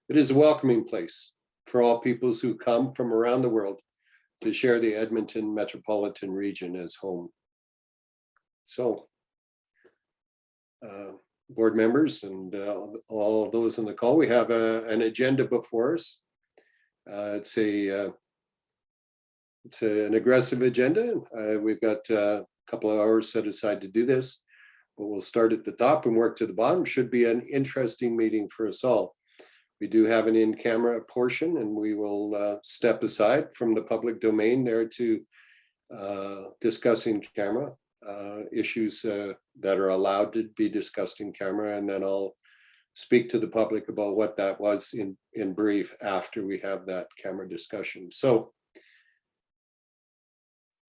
It is a welcoming place for all peoples who come from around the world to share the Edmonton metropolitan region as home. So, board members and all those on the call, we have an agenda before us. It's an aggressive agenda. We've got a couple of hours set aside to do this, but we'll start at the top and work to the bottom. Should be an interesting meeting for us all. We do have an in-camera portion, and we will step aside from the public domain there to discuss in camera issues that are allowed to be discussed in camera, and then I'll speak to the public about what that was in brief after we have that camera discussion. So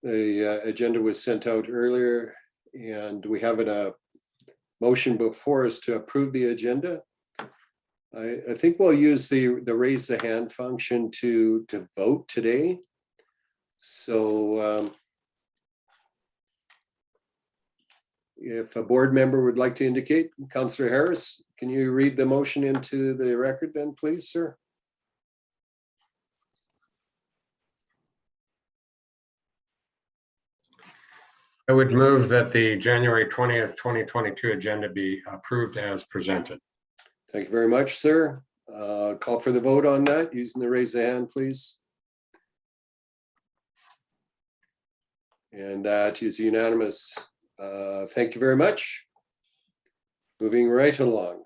the agenda was sent out earlier, and we have a motion before us to approve the agenda. I think we'll use the raise the hand function to vote today. So if a board member would like to indicate, Councillor Harris, can you read the motion into the record then, please, sir? I would move that the January 20th, 2022 agenda be approved as presented. Thank you very much, sir. Call for the vote on that using the raise the hand, please. And that is unanimous. Thank you very much. Moving right along.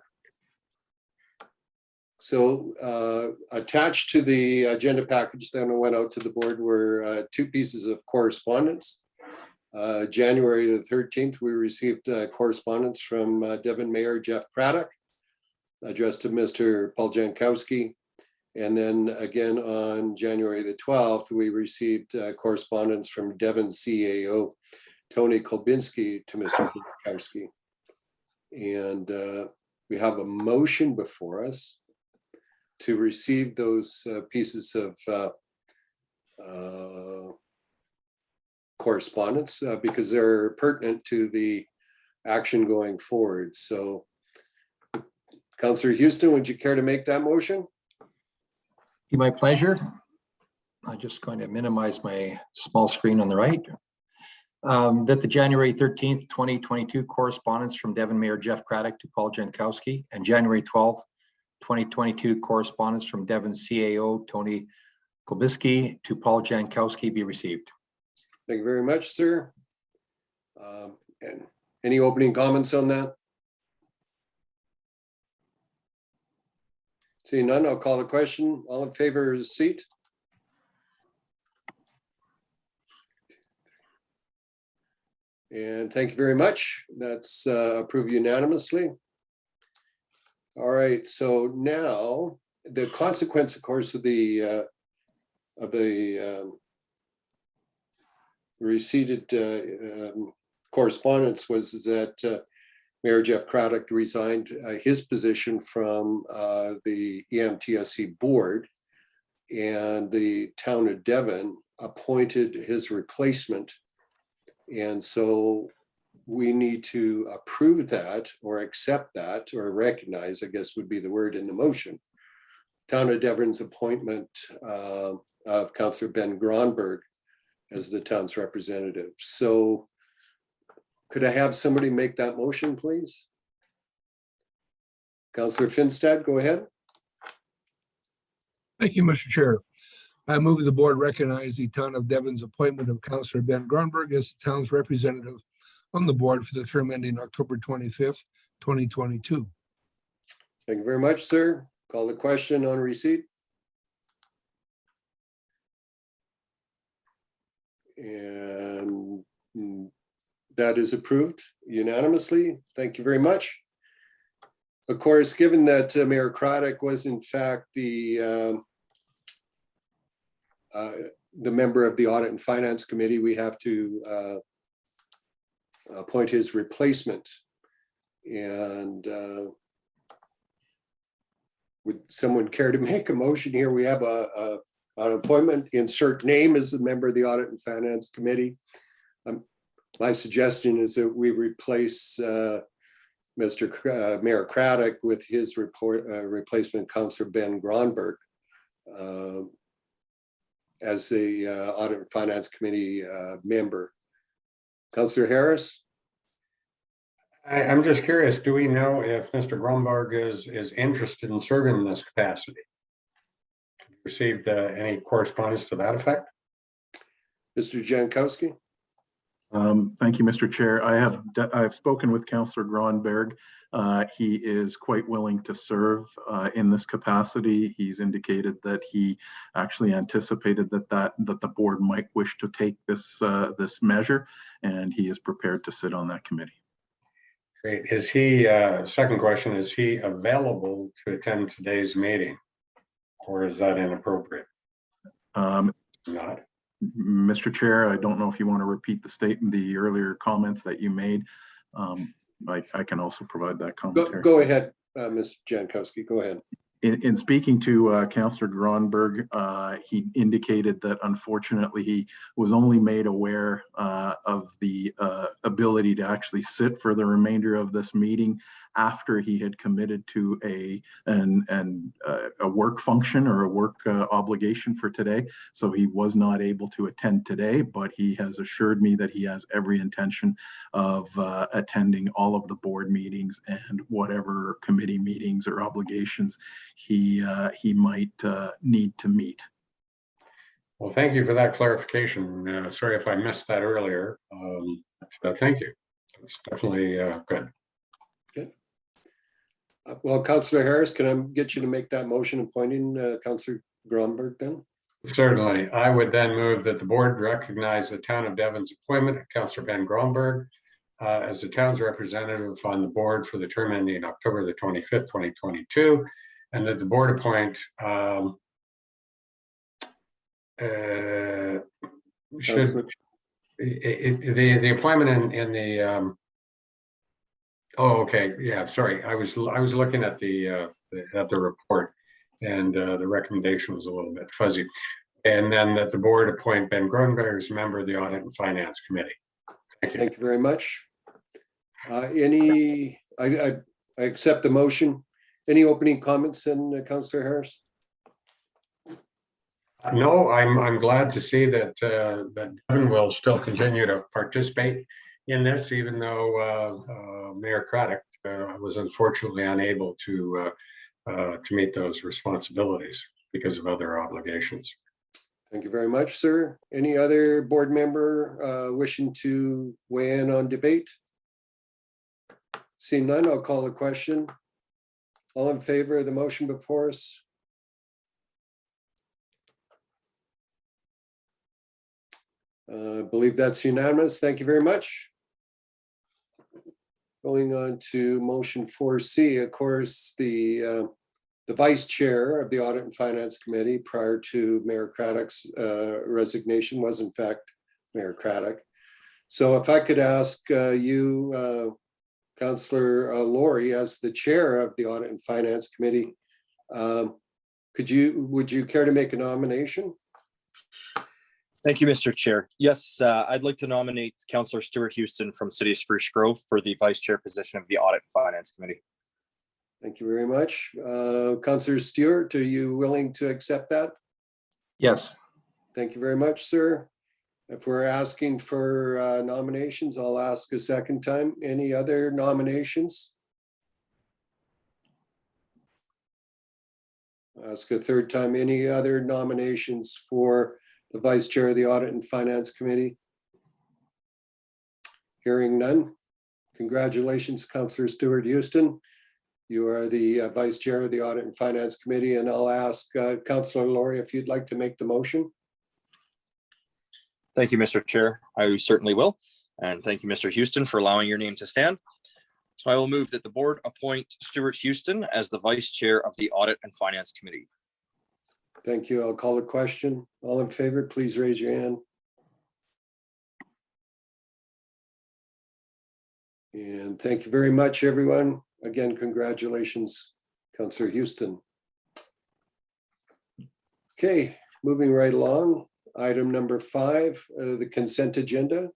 So attached to the agenda package that went out to the board were two pieces of correspondence. January the 13th, we received correspondence from Devon Mayor Jeff Craddock, addressed to Mr. Paul Jankowski. And then again on January the 12th, we received correspondence from Devon CAO Tony Kulbisky to Mr. Jankowski. And we have a motion before us to receive those pieces of correspondence because they're pertinent to the action going forward. So Councillor Houston, would you care to make that motion? Be my pleasure. I'm just going to minimize my small screen on the right. That the January 13th, 2022 correspondence from Devon Mayor Jeff Craddock to Paul Jankowski and January 12th, 2022 correspondence from Devon CAO Tony Kulbisky to Paul Jankowski be received. Thank you very much, sir. And any opening comments on that? Seeing none, I'll call the question. All in favor of the seat? And thank you very much. That's approved unanimously. All right, so now the consequence, of course, of the received correspondence was that Mayor Jeff Craddock resigned his position from the EMTSC board, and the Town of Devon appointed his replacement. And so we need to approve that or accept that or recognize, I guess would be the word in the motion, Town of Devon's appointment of Councillor Ben Gronberg as the town's representative. So could I have somebody make that motion, please? Councillor Finstad, go ahead. Thank you, Mr. Chair. I move the board recognize the Town of Devon's appointment of Councillor Ben Gronberg as the town's representative on the board for the term ending October 25th, 2022. Thank you very much, sir. Call the question on receipt. And that is approved unanimously. Thank you very much. Of course, given that Mayor Craddock was in fact the member of the Audit and Finance Committee, we have to appoint his replacement. And would someone care to make a motion here? We have an appointment, insert name as a member of the Audit and Finance Committee. My suggestion is that we replace Mayor Craddock with his replacement Councillor Ben Gronberg as the Audit and Finance Committee member. Councillor Harris? I'm just curious, do we know if Mr. Gromberg is interested in serving in this capacity? Received any correspondence to that effect? Mr. Jankowski? Thank you, Mr. Chair. I've spoken with Councillor Gronberg. He is quite willing to serve in this capacity. He's indicated that he actually anticipated that the board might wish to take this measure, and he is prepared to sit on that committee. Great. Is he, second question, is he available to attend today's meeting, or is that inappropriate? Not. Mr. Chair, I don't know if you want to repeat the earlier comments that you made. I can also provide that commentary. Go ahead, Mr. Jankowski, go ahead. In speaking to Councillor Gronberg, he indicated that unfortunately he was only made aware of the ability to actually sit for the remainder of this meeting after he had committed to a work function or a work obligation for today. So he was not able to attend today, but he has assured me that he has every intention of attending all of the board meetings and whatever committee meetings or obligations he might need to meet. Well, thank you for that clarification. Sorry if I missed that earlier. But thank you. It's definitely good. Okay. Well, Councillor Harris, can I get you to make that motion appointing Councillor Gronberg then? Certainly. I would then move that the board recognize the Town of Devon's appointment of Councillor Ben Gronberg as the town's representative on the board for the term ending October the 25th, 2022, and that the board appoint the appointment in the oh, okay, yeah, sorry, I was looking at the report, and the recommendation was a little bit fuzzy, and then that the board appoint Ben Gronberg as member of the Audit and Finance Committee. Thank you. Thank you very much. I accept the motion. Any opening comments, in Councillor Harris? No, I'm glad to see that that Devon will still continue to participate in this, even though Mayor Craddock was unfortunately unable to meet those responsibilities because of other obligations. Thank you very much, sir. Any other board member wishing to weigh in on debate? Seeing none, I'll call the question. All in favor of the motion before us? I believe that's unanimous. Thank you very much. Going on to motion 4C, of course, the vice chair of the Audit and Finance Committee prior to Mayor Craddock's resignation was in fact Mayor Craddock. So if I could ask you, Councillor Laurie, as the chair of the Audit and Finance Committee, would you care to make a nomination? Thank you, Mr. Chair. Yes, I'd like to nominate Councillor Stuart Houston from City of Spruce Grove for the vice chair position of the Audit and Finance Committee. Thank you very much. Councillor Stewart, are you willing to accept that? Yes. Thank you very much, sir. If we're asking for nominations, I'll ask a second time. Any other nominations? I'll ask a third time. Any other nominations for the vice chair of the Audit and Finance Committee? Hearing none. Congratulations, Councillor Stuart Houston. You are the vice chair of the Audit and Finance Committee, and I'll ask Councillor Laurie if you'd like to make the motion. Thank you, Mr. Chair. I certainly will. And thank you, Mr. Houston, for allowing your name to stand. So I will move that the board appoint Stuart Houston as the vice chair of the Audit and Finance Committee. Thank you. I'll call a question. All in favor, please raise your hand. And thank you very much, everyone. Again, congratulations, Councillor Houston. Okay, moving right along. Item number 5, the consent agenda.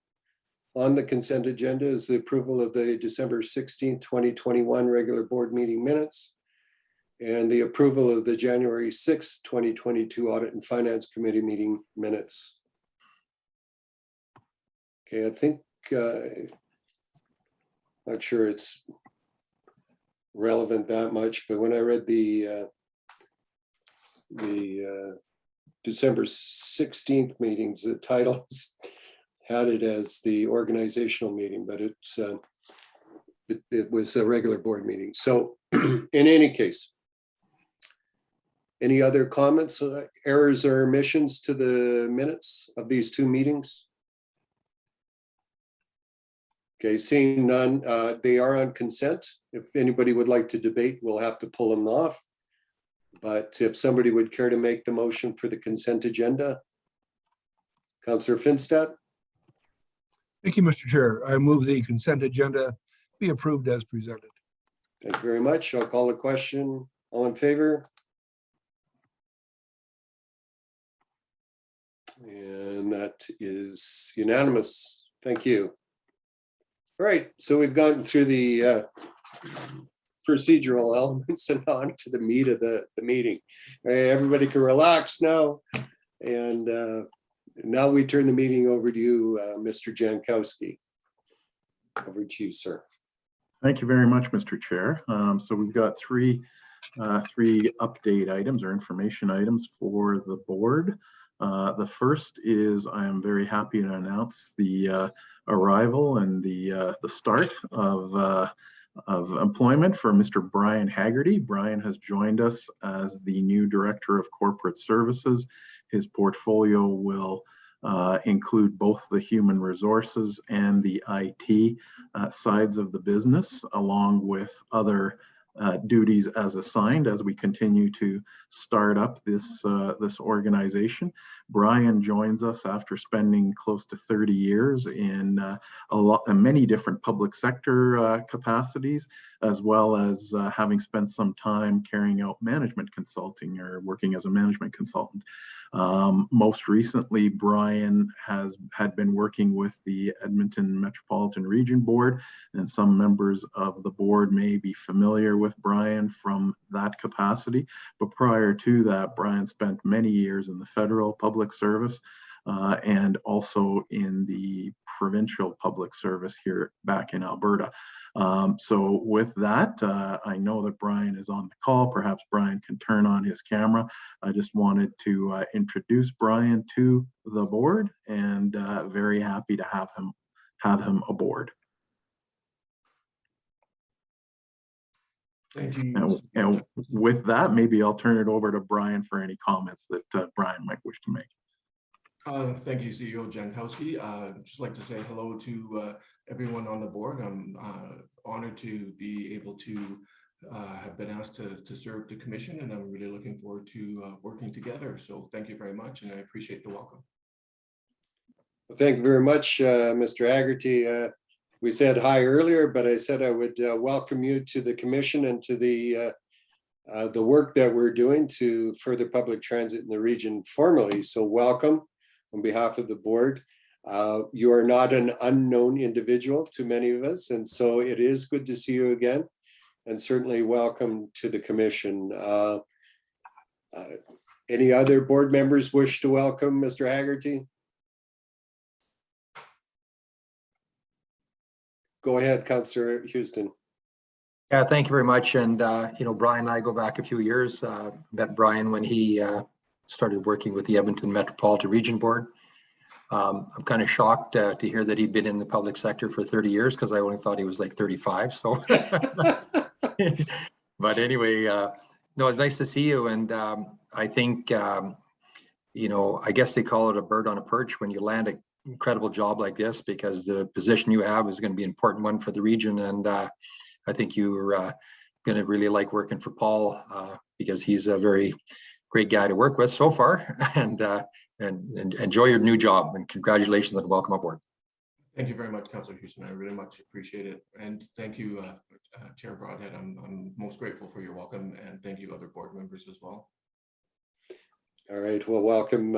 on the consent agenda is the approval of the December 16th, 2021 regular board meeting minutes and the approval of the January 6th, 2022 Audit and Finance Committee meeting minutes. Okay, I think, not sure it's relevant that much, but when I read the December 16th meetings, the titles had it as the organizational meeting, but it was a regular board meeting. So in any case, any other comments, errors or omissions to the minutes of these two meetings? Okay, seeing none, they are on consent. If anybody would like to debate, we'll have to pull them off. But if somebody would care to make the motion for the consent agenda. Councillor Finstad. Thank you, Mr. Chair. I move the consent agenda be approved as presented. Thank you very much. I'll call the question. All in favor? And that is unanimous. Thank you. All right, so we've gotten through the procedural elements and on to the meat of the meeting. Everybody can relax now. And now we turn the meeting over to you, Mr. Jankowski. Over to you, sir. Thank you very much, Mr. Chair. So we've got three update items or information items for the board. The first is I am very happy to announce the arrival and the start of employment for Mr. Brian Haggerty. Brian has joined us as the new Director of Corporate Services. His portfolio will include both the human resources and the IT sides of the business, along with other duties as assigned as we continue to start up this organization. Brian joins us after spending close to 30 years in many different public sector capacities, as well as having spent some time carrying out management consulting or working as a management consultant. Most recently, Brian had been working with the Edmonton Metropolitan Region Board, and some members of the board may be familiar with Brian from that capacity. But prior to that, Brian spent many years in the federal public service and also in the provincial public service here back in Alberta. So with that, I know that Brian is on the call. Perhaps Brian can turn on his camera. I just wanted to introduce Brian to the board, and very happy to have him aboard. Thank you. And with that, maybe I'll turn it over to Brian for any comments that Brian might wish to make. Thank you, CEO Jankowski. I'd just like to say hello to everyone on the board. I'm honored to be able to have been asked to serve the commission, and I'm really looking forward to working together. So thank you very much, and I appreciate the welcome. Well, thank you very much, Mr. Haggerty. We said hi earlier, but I said I would welcome you to the commission and to the work that we're doing to further public transit in the region formally. So welcome on behalf of the board. You are not an unknown individual to many of us, and so it is good to see you again, and certainly welcome to the commission. Any other board members wish to welcome Mr. Haggerty? Go ahead, Councillor Houston. Yeah, thank you very much. And, Brian and I go back a few years. Met Brian when he started working with the Edmonton Metropolitan Region Board. I'm kind of shocked to hear that he'd been in the public sector for 30 years because I only thought he was like 35. So, but anyway, no, it's nice to see you. And I think, I guess they call it a bird on a perch when you land an incredible job like this, because the position you have is going to be an important one for the region. And I think you're going to really like working for Paul because he's a very great guy to work with so far. And enjoy your new job, and congratulations and welcome aboard. Thank you very much, Councillor Houston. I really much appreciate it. And thank you, Chair Broadhead. I'm most grateful for your welcome, and thank you other board members as well. All right, well, welcome.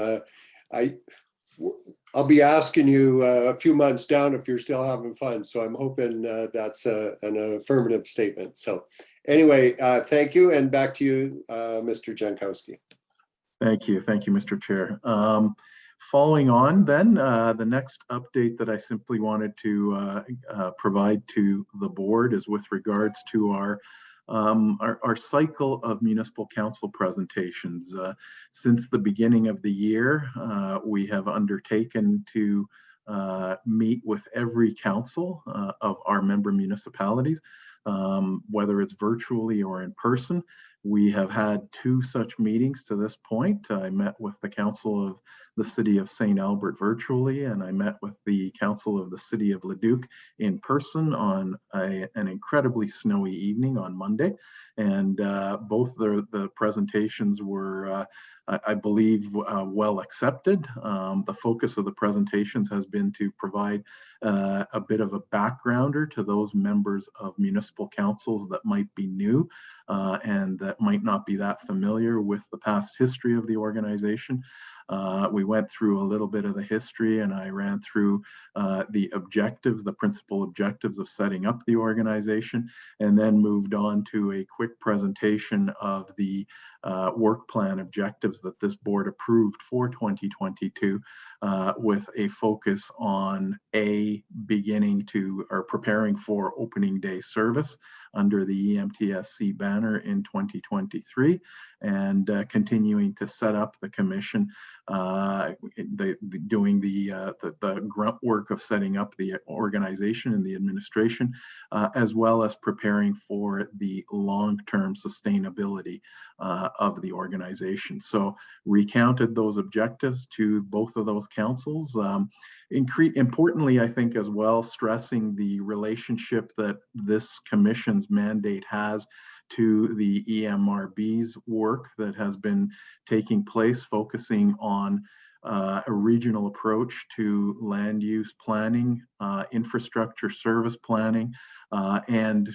I'll be asking you a few months down if you're still having fun. So I'm hoping that's an affirmative statement. So anyway, thank you. And back to you, Mr. Jankowski. Thank you. Thank you, Mr. Chair. Following on then, the next update that I simply wanted to provide to the board is with regards to our cycle of municipal council presentations. Since the beginning of the year, we have undertaken to meet with every council of our member municipalities, whether it's virtually or in person. We have had 2 such meetings to this point. I met with the Council of the City of St. Albert virtually, and I met with the Council of the City of Leduc in person on an incredibly snowy evening on Monday. And both the presentations were, I believe, well accepted. The focus of the presentations has been to provide a bit of a backgrounder to those members of municipal councils that might be new and that might not be that familiar with the past history of the organization. We went through a little bit of the history, and I ran through the objectives, the principal objectives of setting up the organization, and then moved on to a quick presentation of the work plan objectives that this board approved for 2022, with a focus on beginning to or preparing for opening day service under the EMTSC banner in 2023, and continuing to set up the commission, doing the grunt work of setting up the organization and the administration, as well as preparing for the long-term sustainability of the organization. So recounted those objectives to both of those councils. Importantly, I think as well, stressing the relationship that this commission's mandate has to the EMRB's work that has been taking place, focusing on a regional approach to land use planning, infrastructure service planning, and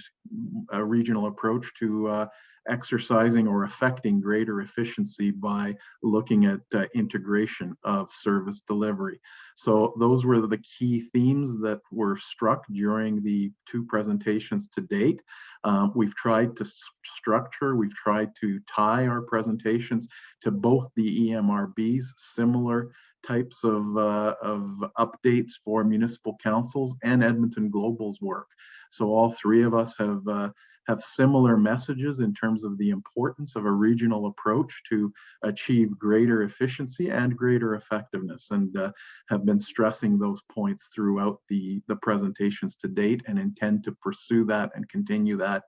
a regional approach to exercising or affecting greater efficiency by looking at integration of service delivery. So those were the key themes that were struck during the 2 presentations to date. We've tried to structure, we've tried to tie our presentations to both the EMRB's similar types of updates for municipal councils and Edmonton Global's work. So all 3 of us have similar messages in terms of the importance of a regional approach to achieve greater efficiency and greater effectiveness, and have been stressing those points throughout the presentations to date, and intend to pursue that and continue that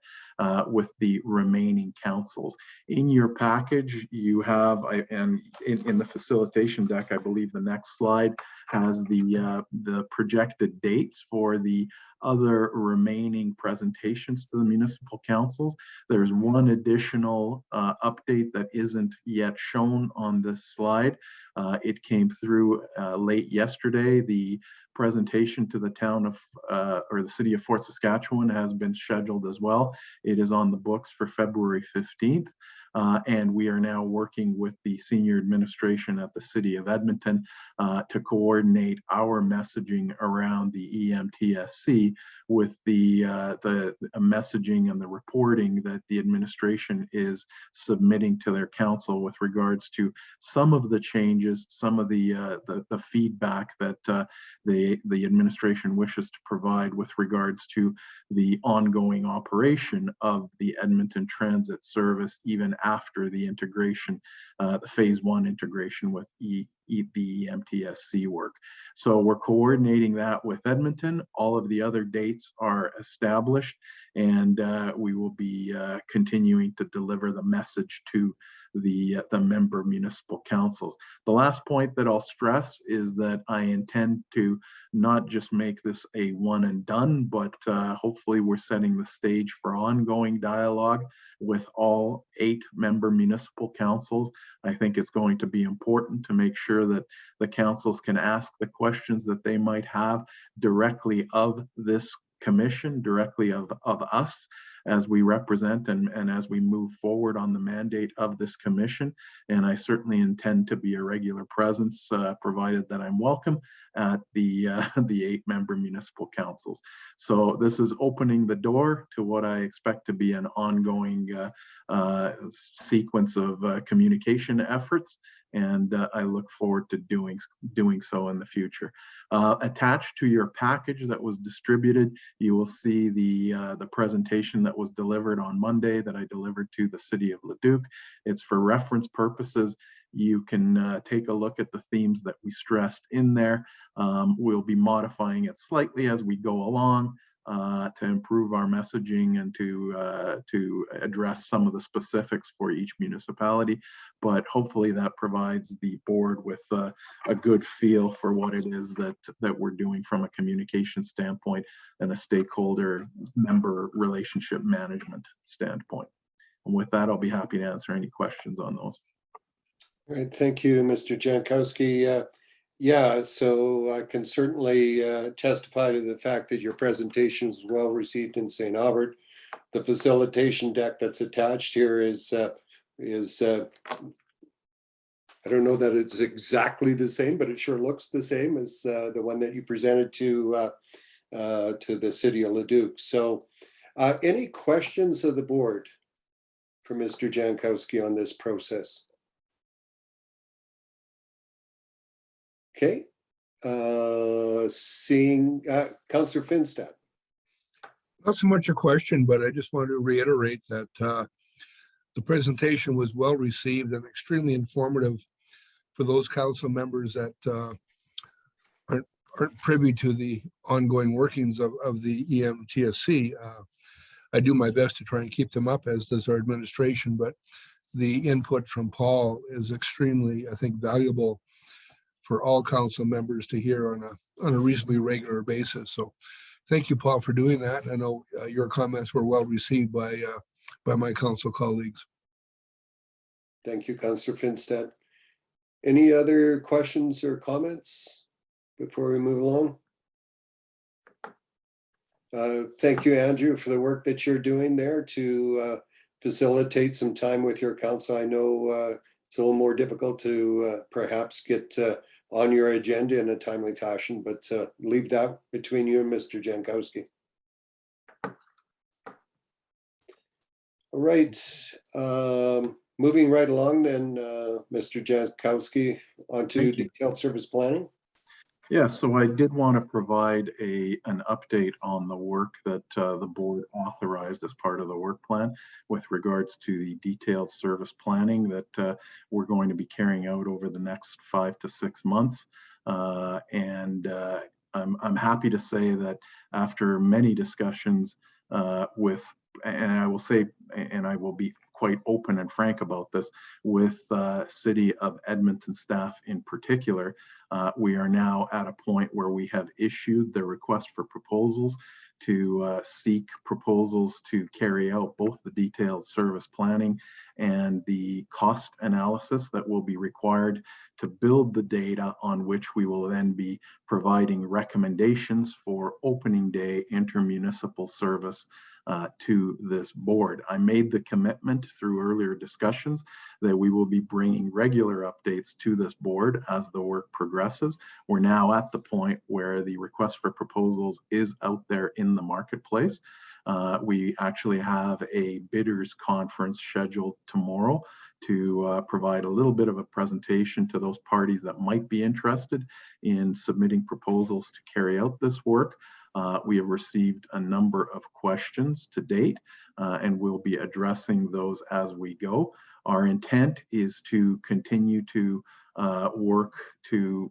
with the remaining councils. In your package, you have, and in the facilitation deck, I believe the next slide has the projected dates for the other remaining presentations to the municipal councils. There's one additional update that isn't yet shown on this slide. It came through late yesterday. The presentation to the town of or the city of Fort Saskatchewan has been scheduled as well. It is on the books for February 15th. And we are now working with the senior administration at the City of Edmonton to coordinate our messaging around the EMTSC with the messaging and the reporting that the administration is submitting to their council with regards to some of the changes, some of the feedback that the administration wishes to provide with regards to the ongoing operation of the Edmonton Transit Service, even after the integration, the phase 1 integration with the EMTSC work. So we're coordinating that with Edmonton. All of the other dates are established, and we will be continuing to deliver the message to the member municipal councils. The last point that I'll stress is that I intend to not just make this a one and done, but hopefully we're setting the stage for ongoing dialogue with all 8 member municipal councils. I think it's going to be important to make sure that the councils can ask the questions that they might have directly of this commission, directly of us, as we represent and as we move forward on the mandate of this commission. And I certainly intend to be a regular presence, provided that I'm welcome at the 8-member municipal councils. So this is opening the door to what I expect to be an ongoing sequence of communication efforts, and I look forward to doing so in the future. Attached to your package that was distributed, you will see the presentation that was delivered on Monday that I delivered to the City of Leduc. It's for reference purposes. You can take a look at the themes that we stressed in there. We'll be modifying it slightly as we go along to improve our messaging and to address some of the specifics for each municipality. But hopefully that provides the board with a good feel for what it is that we're doing from a communication standpoint and a stakeholder member relationship management standpoint. And with that, I'll be happy to answer any questions on those. All right, thank you, Mr. Jankowski. Yeah, so I can certainly testify to the fact that your presentation was well received in St. Albert. The facilitation deck that's attached here is I don't know that it's exactly the same, but it sure looks the same as the one that you presented to the City of Leduc. So any questions of the board for Mr. Jankowski on this process? Okay, seeing Councillor Finstad. Not so much a question, but I just wanted to reiterate that the presentation was well received and extremely informative for those council members that aren't privy to the ongoing workings of the EMTSC. I do my best to try and keep them up, as does our administration, but the input from Paul is extremely, I think, valuable for all council members to hear on a reasonably regular basis. So thank you, Paul, for doing that. I know your comments were well received by my council colleagues. Thank you, Councillor Finstad. Any other questions or comments before we move along? Thank you, Andrew, for the work that you're doing there to facilitate some time with your council. I know it's a little more difficult to perhaps get on your agenda in a timely fashion, but leave that between you and Mr. Jankowski. All right, moving right along then, Mr. Jankowski, onto detailed service planning. Yeah, so I did want to provide an update on the work that the board authorized as part of the work plan with regards to the detailed service planning that we're going to be carrying out over the next 5 to 6 months. I'm happy to say that after many discussions and I will say, and I will be quite open and frank about this, with City of Edmonton staff in particular, we are now at a point where we have issued the request for proposals to seek proposals to carry out both the detailed service planning and the cost analysis that will be required to build the data on which we will then be providing recommendations for opening day intermunicipal service to this board. I made the commitment through earlier discussions that we will be bringing regular updates to this board as the work progresses. We're now at the point where the request for proposals is out there in the marketplace. We actually have a bidders conference scheduled tomorrow to provide a little bit of a presentation to those parties that might be interested in submitting proposals to carry out this work. We have received a number of questions to date, and we'll be addressing those as we go. Our intent is to continue to work to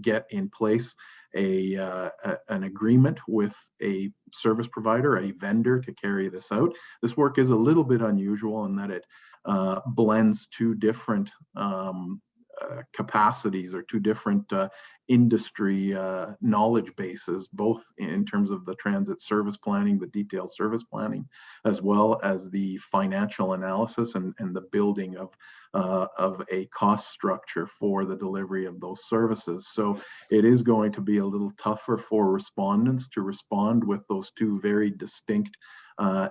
get in place an agreement with a service provider, a vendor, to carry this out. This work is a little bit unusual in that it blends two different capacities or two different industry knowledge bases, both in terms of the transit service planning, the detailed service planning, as well as the financial analysis and the building of a cost structure for the delivery of those services. So it is going to be a little tougher for respondents to respond with those two very distinct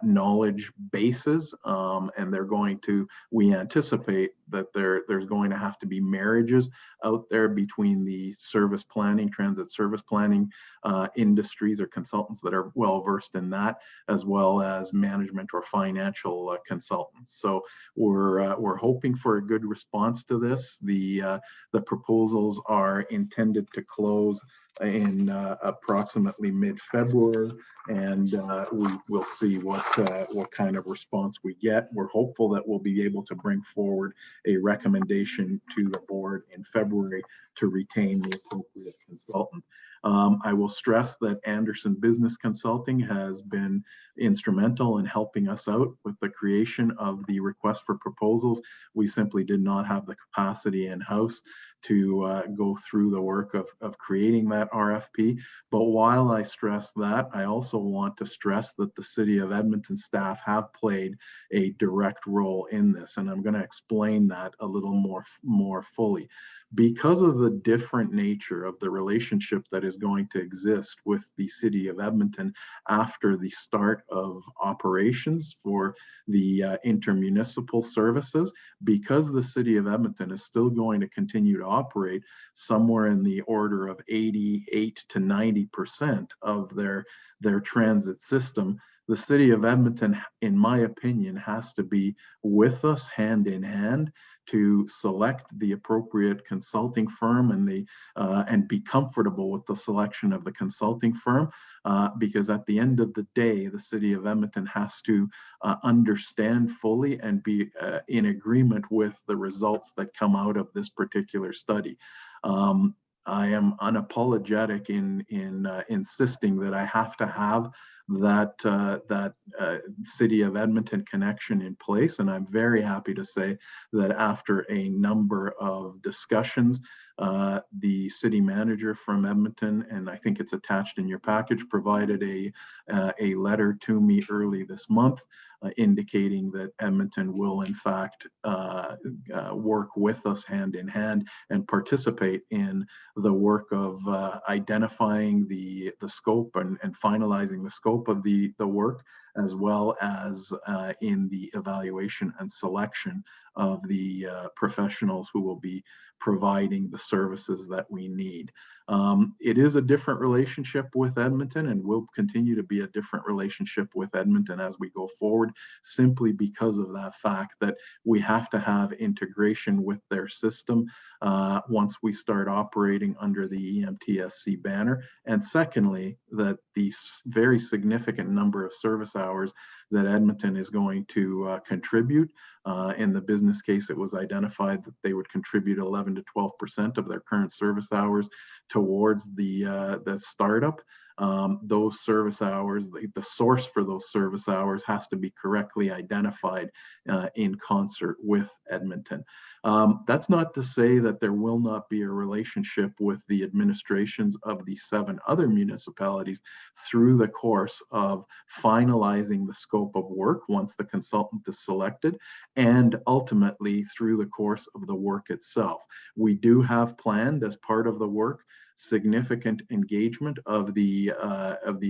knowledge bases, and we anticipate that there's going to have to be marriages out there between the transit service planning industries or consultants that are well versed in that, as well as management or financial consultants. So we're hoping for a good response to this. The proposals are intended to close in approximately mid-February, and we will see what kind of response we get. We're hopeful that we'll be able to bring forward a recommendation to the board in February to retain the appropriate consultant. I will stress that Anderson Business Consulting has been instrumental in helping us out with the creation of the request for proposals. We simply did not have the capacity in-house to go through the work of creating that RFP. But while I stress that, I also want to stress that the City of Edmonton staff have played a direct role in this, and I'm going to explain that a little more fully. Because of the different nature of the relationship that is going to exist with the City of Edmonton after the start of operations for the intermunicipal services, because the City of Edmonton is still going to continue to operate somewhere in the order of 88 to 90% of their transit system, the City of Edmonton, in my opinion, has to be with us hand in hand to select the appropriate consulting firm and be comfortable with the selection of the consulting firm, because at the end of the day, the City of Edmonton has to understand fully and be in agreement with the results that come out of this particular study. I am unapologetic in insisting that I have to have that City of Edmonton connection in place, and I'm very happy to say that after a number of discussions, the city manager from Edmonton, and I think it's attached in your package, provided a letter to me early this month indicating that Edmonton will in fact work with us hand in hand and participate in the work of identifying the scope and finalizing the scope of the work, as well as in the evaluation and selection of the professionals who will be providing the services that we need. It is a different relationship with Edmonton and will continue to be a different relationship with Edmonton as we go forward, simply because of that fact that we have to have integration with their system once we start operating under the EMTSC banner. And secondly, that the very significant number of service hours that Edmonton is going to contribute. In the business case, it was identified that they would contribute 11 to 12% of their current service hours towards the startup. Those service hours, the source for those service hours has to be correctly identified in concert with Edmonton. That's not to say that there will not be a relationship with the administrations of the 7 other municipalities through the course of finalizing the scope of work once the consultant is selected, and ultimately through the course of the work itself. We do have planned as part of the work significant engagement of the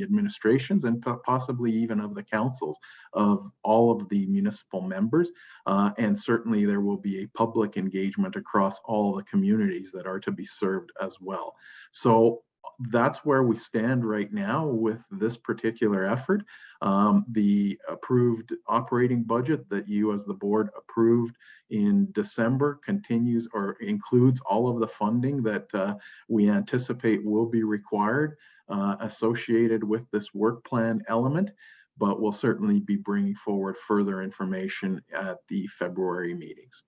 administrations and possibly even of the councils of all of the municipal members, and certainly there will be a public engagement across all the communities that are to be served as well. So that's where we stand right now with this particular effort. The approved operating budget that you as the board approved in December continues or includes all of the funding that we anticipate will be required associated with this work plan element, but we'll certainly be bringing forward further information at the February meetings.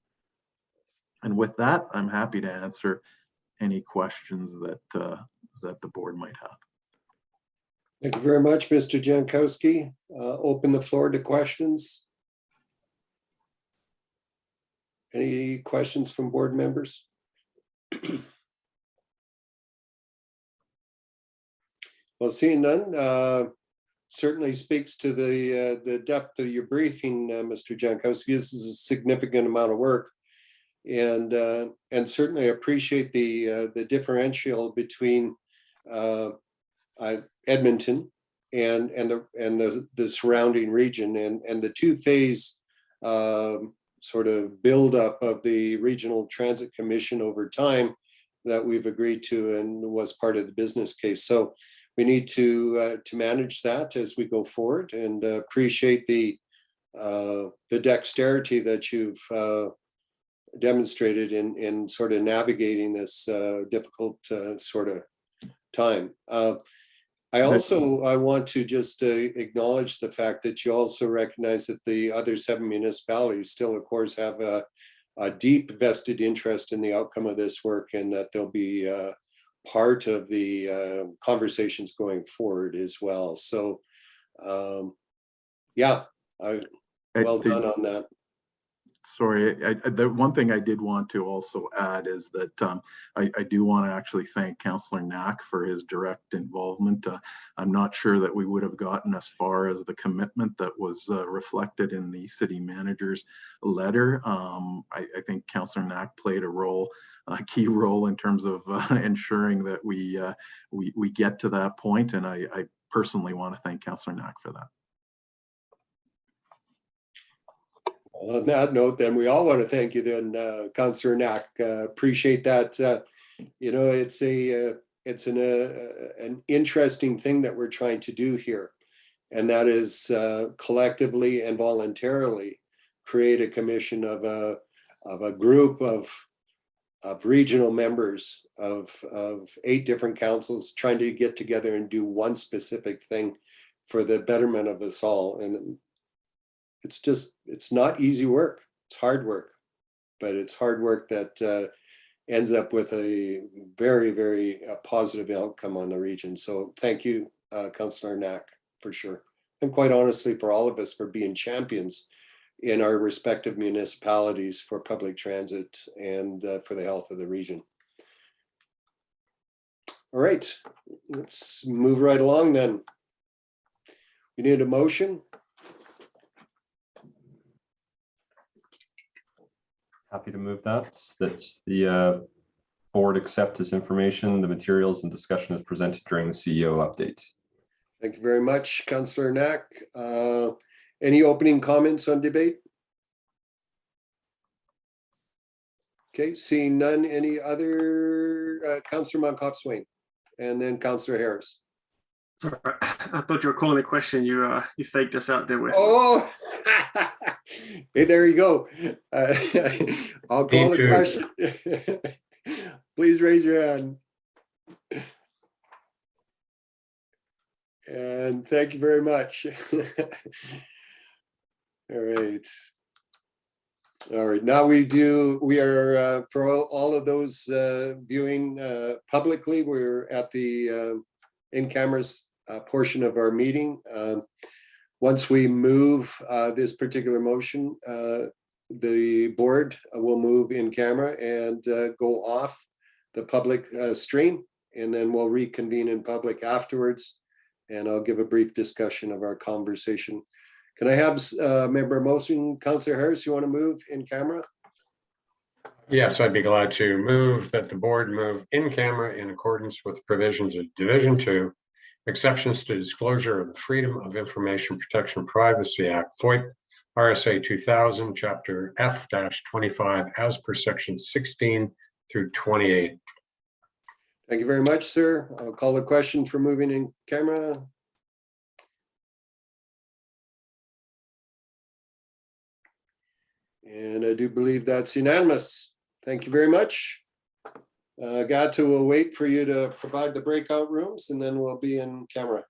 And with that, I'm happy to answer any questions that the board might have. Thank you very much, Mr. Jankowski. Open the floor to questions. Any questions from board members? Well, seeing none, certainly speaks to the depth of your briefing, Mr. Jankowski. This is a significant amount of work, and certainly appreciate the differential between Edmonton and the surrounding region, and the two-phase sort of buildup of the Regional Transit Commission over time that we've agreed to and was part of the business case. So we need to manage that as we go forward, and appreciate the dexterity that you've demonstrated in sort of navigating this difficult sort of time. I want to just acknowledge the fact that you also recognize that the other 7 municipalities still, of course, have a deep vested interest in the outcome of this work, and that they'll be part of the conversations going forward as well. So, yeah, well done on that. Sorry, the one thing I did want to also add is that I do want to actually thank Councillor Knack for his direct involvement. I'm not sure that we would have gotten as far as the commitment that was reflected in the city manager's letter. I think Councillor Knack played a key role in terms of ensuring that we get to that point, and I personally want to thank Councillor Knack for that. On that note, then we all want to thank you then, Councillor Knack. Appreciate that. You know, it's an interesting thing that we're trying to do here, and that is collectively and voluntarily create a commission of a group of regional members of 8 different councils trying to get together and do one specific thing for the betterment of us all. And it's not easy work. It's hard work, but it's hard work that ends up with a very, very positive outcome on the region. So thank you, Councillor Knack, for sure. And quite honestly, for all of us, for being champions in our respective municipalities for public transit and for the health of the region. All right, let's move right along then. We need a motion. Happy to move that. That's the board accept this information, the materials and discussion is presented during the CEO update. Thank you very much, Councillor Knack. Any opening comments on debate? Okay, seeing none. Any other? Councillor Monkoff-Swain, and then Councillor Harris. Sorry, I thought you were calling a question. You faked us out there, Wes. Oh, hey, there you go. I'll call the question. Please raise your hand. And thank you very much. All right. All right. Now we are for all of those viewing publicly, we're at the in cameras portion of our meeting. Once we move this particular motion, the board will move in camera and go off the public stream, and then we'll reconvene in public afterwards, and I'll give a brief discussion of our conversation. Can I have member motion, Councillor Harris, you want to move in camera? Yes, I'd be glad to move that the board move in camera in accordance with provisions of Division 2, exceptions to disclosure of the Freedom of Information Protection Privacy Act, FOIP, RSA 2000, Chapter F-25, as per Section 16 through 28. Thank you very much, sir. I'll call the question for moving in camera. And I do believe that's unanimous. Thank you very much. Gato will wait for you to provide the breakout rooms, and then we'll be in camera.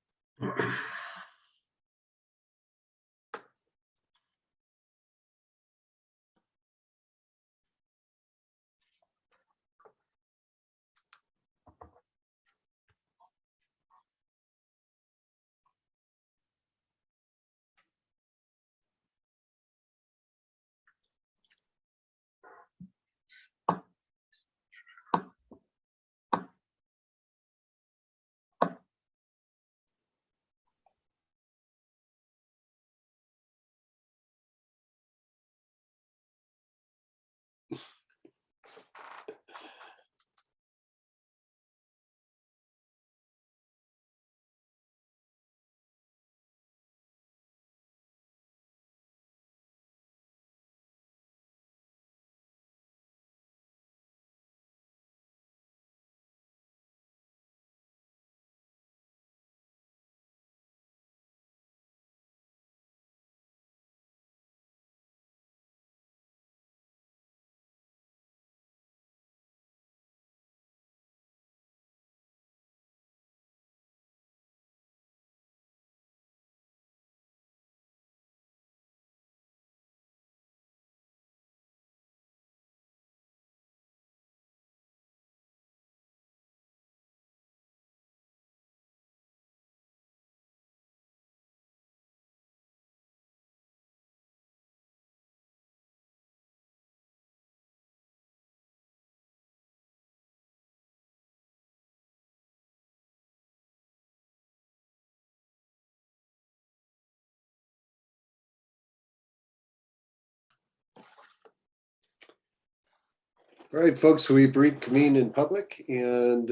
All right, folks, we've reconvened in public, and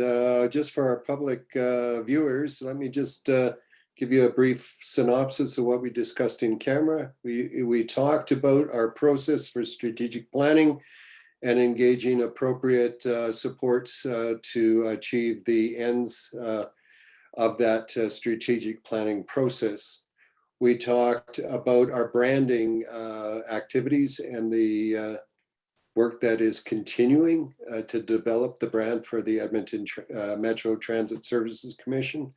just for our public viewers, let me just give you a brief synopsis of what we discussed in camera. We talked about our process for strategic planning and engaging appropriate supports to achieve the ends of that strategic planning process. We talked about our branding activities and the work that is continuing to develop the brand for the Edmonton Metro Transit Services Commission.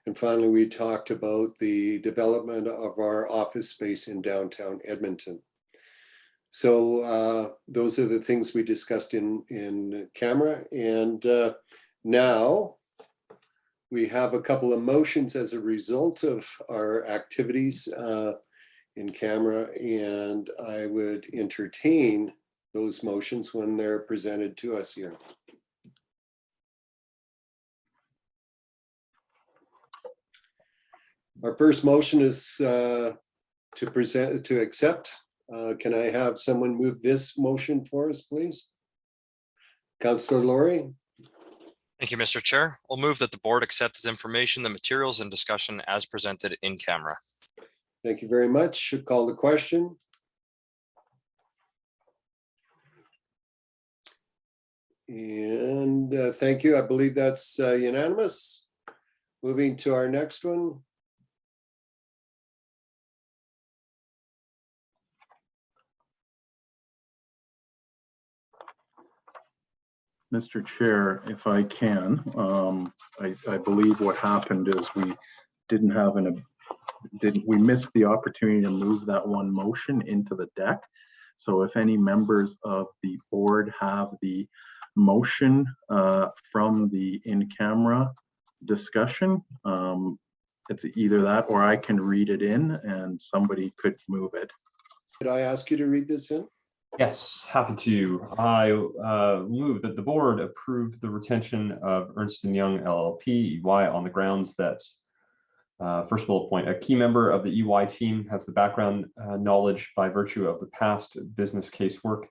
And finally, we talked about the development of our office space in downtown Edmonton. So those are the things we discussed in camera. And now we have a couple of motions as a result of our activities in camera, and I would entertain those motions when they're presented to us here. Our first motion is to accept. Can I have someone move this motion for us, please? Councillor Laurie. Thank you, Mr. Chair. I'll move that the board accept as information the materials and discussion as presented in camera. Thank you very much. Should call the question. And thank you. I believe that's unanimous. Moving to our next one. Mr. Chair, if I can, I believe what happened is we didn't have we missed the opportunity to move that one motion into the deck. So if any members of the board have the motion from the in-camera discussion, it's either that or I can read it in and somebody could move it. Could I ask you to read this in? Yes, happy to. I move that the board approve the retention of Ernst & Young LLP EY on the grounds that first bullet point, a key member of the EY team has the background knowledge by virtue of the past business case work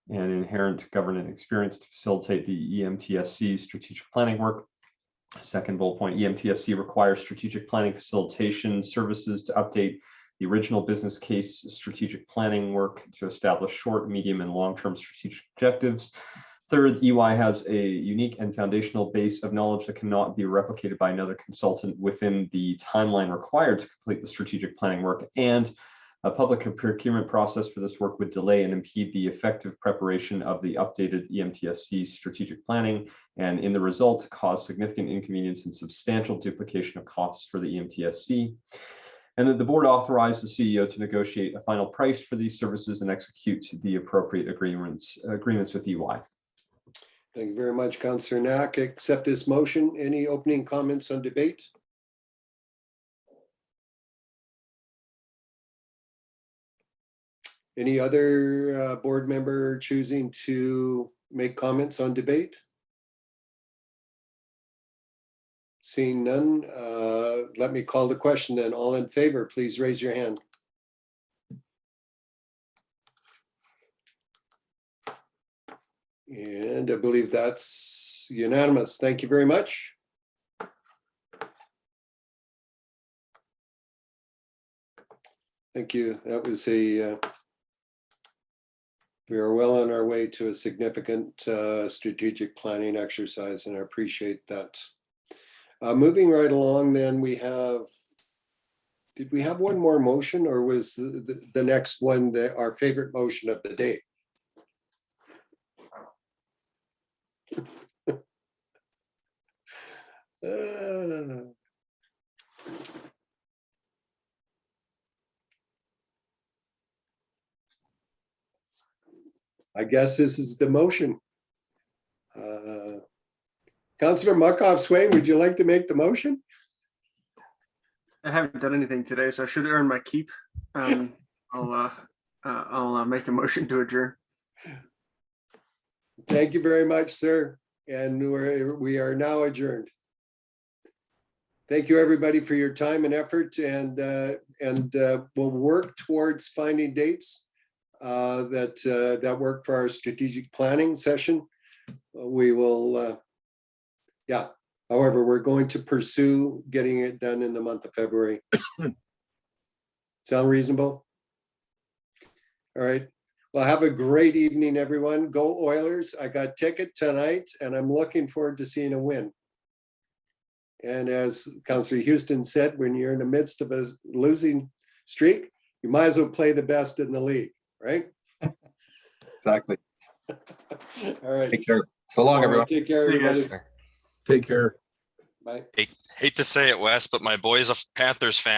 and inherent governance experience to facilitate the EMTSC strategic planning work. Second bullet point, EMTSC requires strategic planning facilitation services to update the original business case strategic planning work to establish short, medium, and long-term strategic objectives. Third, EY has a unique and foundational base of knowledge that cannot be replicated by another consultant within the timeline required to complete the strategic planning work, and a public procurement process for this work would delay and impede the effective preparation of the updated EMTSC strategic planning, and in the result, cause significant inconvenience and substantial duplication of costs for the EMTSC. And that the board authorized the CEO to negotiate a final price for these services and execute the appropriate agreements with EY. Thank you very much, Councillor Knack. Accept this motion. Any opening comments on debate? Any other board member choosing to make comments on debate? Seeing none, let me call the question then. All in favor, please raise your hand. And I believe that's unanimous. Thank you very much. Thank you. That was we are well on our way to a significant strategic planning exercise, and I appreciate that. Moving right along, then we have, did we have one more motion, or was the next one our favorite motion of the day? I guess this is the motion. Councillor Muckhoff-Swain, would you like to make the motion? I haven't done anything today, so I should earn my keep. I'll make a motion to adjourn. Thank you very much, sir. And we are now adjourned. Thank you, everybody, for your time and effort, and we'll work towards finding dates. that work for our strategic planning session. We will, yeah. However, we're going to pursue getting it done in the month of February. Sound reasonable? All right. Well, have a great evening, everyone. Go Oilers. I got ticket tonight and I'm looking forward to seeing a win. And as Councillor Houston said, when you're in the midst of a losing streak, you might as well play the best in the league, right? Exactly. All right. Take care. So long, All right, everyone. take care, See you everybody. guys. Take care. Bye. Hate to say it, Wes, but my boy's a Panthers fan.